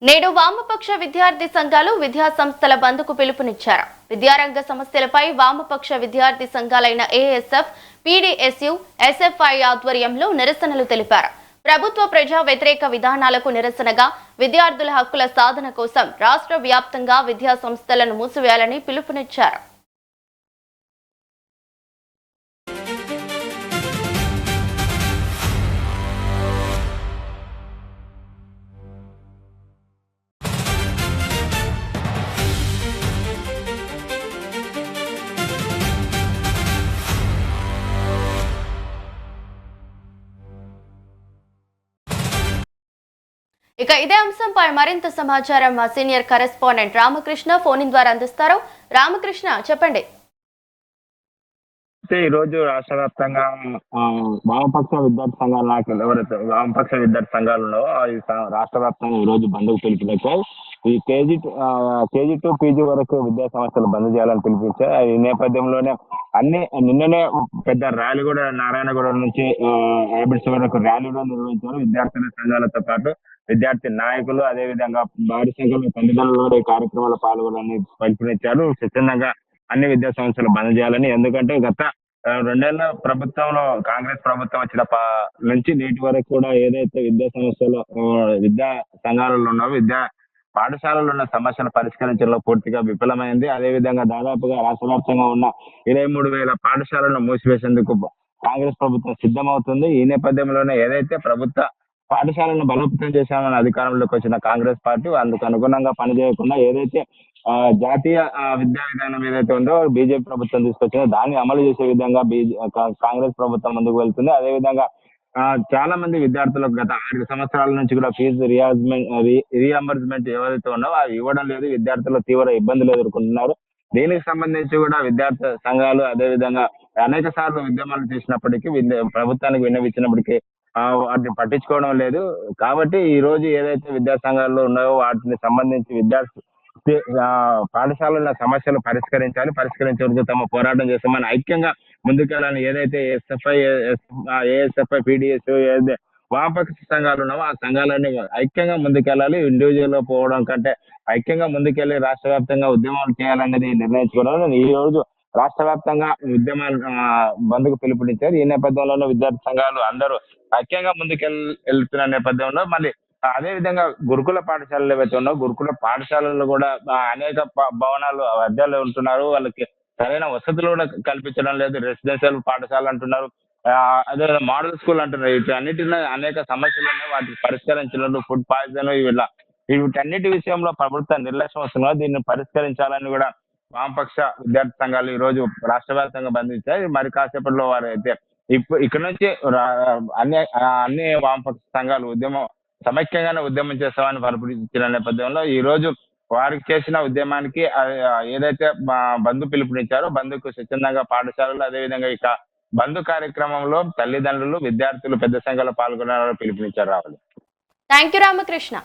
నేడు వామపక్ష విద్యార్థి సంఘాలు విద్యా సంస్థల బంద్కు పిలుపునిచ్చారు. విద్యారంగ సమస్యలపై వామపక్ష విద్యార్థి సంఘాలైన ఏఎస్ఎఫ్, పీడీఎస్యు, ఎస్ఎఫ్ఐ ఆధ్వర్యంలో నిరసనలు తెలిపారు. ప్రభుత్వ ప్రజా వ్యతిరేక విధానాలకు నిరసనగా విద్యార్థుల హక్కుల సాధన కోసం రాష్ట్ర వ్యాప్తంగా విద్యా సంస్థలను మూసివేయాలని పిలుపునిచ్చారు. ఇక ఇదే అంశంపై మరింత సమాచారం మా సీనియర్ కరెస్పాండెంట్ రామకృష్ణ ఫోన్ ద్వారా అందిస్తారు. రామకృష్ణ, చెప్పండి. అయితే ఈ రోజు రాష్ట్ర వ్యాప్తంగా వామపక్ష విద్యార్థి సంఘాల నాయకులు ఎవరైతే వామపక్ష విద్యార్థి సంఘాలలో రాష్ట్ర వ్యాప్తంగా ఈ రోజు బంద్కు పిలుపునిచ్చాయి. ఈ కేజీ టు పీజీ వరకు విద్యా సంస్థలు బంద్ చేయాలని పిలిపించారు. ఈ నేపథ్యంలోనే నిన్ననే పెద్ద ర్యాలీ కూడా నారాయణగూడ నుంచి ఏబిడ్స్ వరకు ర్యాలీ కూడా నిర్వహించారు. విద్యార్థుల సంఘాలతో పాటు విద్యార్థి నాయకులు, అదేవిధంగా భారీ సంఖ్యలో తల్లిదండ్రులు కూడా ఈ కార్యక్రమాల్లో పాల్గొనాలని పిలుపునిచ్చారు. స్వచ్ఛందంగా అన్ని విద్యా సంస్థలు బంద్ చేయాలని. ఎందుకంటే గత 2 ఏళ్ల ప్రభుత్వంలో కాంగ్రెస్ ప్రభుత్వం వచ్చిన నుంచి నేటి వరకు కూడా ఏదైతే విద్యా సంస్థలు విద్యా సంఘాలలో ఉన్నావో విద్యా పాఠశాలలో ఉన్న సమస్యలు పరిష్కరించడంలో పూర్తిగా విఫలమైంది. అదేవిధంగా దాదాపుగా రాష్ట్ర వ్యాప్తంగా ఉన్న 23,000 పాఠశాలను మూసివేసేందుకు కాంగ్రెస్ ప్రభుత్వం సిద్ధమవుతుంది. ఈ నేపథ్యంలోనే ఏదైతే ప్రభుత్వ పాఠశాలను బలోపేతం చేశామని అధికారంలోకి వచ్చిన కాంగ్రెస్ పార్టీ అందుకు అనుగుణంగా పనిచేయకుండా ఏదైతే జాతీయ విద్యా విధానం ఏదైతే ఉందో బీజేపీ ప్రభుత్వం తీసుకొచ్చిందో దాన్ని అమలు చేసే విధంగా కాంగ్రెస్ ప్రభుత్వం ముందుకు వెళ్తుంది. అదేవిధంగా చాలా మంది విద్యార్థులకు గత 6 సంవత్సరాల నుంచి కూడా ఫీజు రీఎంబర్స్మెంట్ ఏవైతే ఉన్నావో అవి ఇవ్వడం లేదు. విద్యార్థులు తీవ్ర ఇబ్బందులు ఎదుర్కొంటున్నారు. దీనికి సంబంధించి కూడా విద్యార్థి సంఘాలు అదేవిధంగా అనేక సార్లు ఉద్యమాలు చేసినప్పటికీ ప్రభుత్వానికి విన్నవించినప్పటికీ వాటిని పట్టించుకోవడం లేదు. కాబట్టి ఈ రోజు ఏదైతే విద్యా సంఘాల్లో ఉన్నాయో వాటిని సంబంధించి విద్యార్థి పాఠశాలల సమస్యలు పరిష్కరించే వరకు తమ పోరాటం చేస్తామని ఐక్యంగా ముందుకెళ్ళాలని ఏదైతే ఏఎస్ఎఫ్ఐ, పీడీఎస్ ఏదైతే వామపక్ష సంఘాలు ఉన్నావో ఆ సంఘాలన్నీ ఐక్యంగా ముందుకెళ్ళాలి. ఇండివిజువల్ గా పోవడం కంటే ఐక్యంగా ముందుకెళ్లి రాష్ట్ర వ్యాప్తంగా ఉద్యమాలు చేయాలనేది నిర్ణయించుకోవడం ఈ రోజు రాష్ట్ర వ్యాప్తంగా ఉద్యమాలు బంద్కు పిలుపునిచ్చారు. ఈ నేపథ్యంలోనే విద్యార్థి సంఘాలు అందరూ ఐక్యంగా వెళ్తున్న నేపథ్యంలో మళ్ళీ అదే విధంగా గురుకుల పాఠశాలలు ఏవైతే ఉన్నాయో గురుకుల పాఠశాలల్లో కూడా అనేక భవనాలు అద్దెలు ఉంటున్నారు. వాళ్ళకి సరైన వసతులు కూడా కల్పించడం లేదు. రెసిడెన్షియల్ పాఠశాల అంటున్నారు, అదే మోడల్ స్కూల్ అంటున్నారు. వీటన్నిటిలో అనేక సమస్యలు ఉన్నాయి. వాటికి పరిష్కరించలేదు. ఫుడ్ పాయిజన్ వీటన్నిటి విషయంలో ప్రభుత్వ నిర్లక్ష్యం వస్తున్నారు. దీన్ని పరిష్కరించాలని కూడా వామపక్ష విద్యార్థి సంఘాలు ఈ రోజు రాష్ట్ర వ్యాప్తంగా బంధించాయి. మరి కాసేపట్లో వారు అయితే ఇక్కడ నుంచి అన్ని వామపక్ష సంఘాలు సమైక్యంగానే ఉద్యమం చేస్తామని పిలుపునిచ్చిన నేపథ్యంలో ఈ రోజు వారికి చేసిన ఉద్యమానికి ఏదైతే బంధు పిలుపునిచ్చారో బంధుకు స్వచ్ఛందంగా పాఠశాలలు అదేవిధంగా ఇక బంధు కార్యక్రమంలో తల్లిదండ్రులు, విద్యార్థులు పెద్ద సంఖ్యలో పాల్గొనాలని పిలుపునిచ్చారు. రావాలి. Thank you Ramakrishna.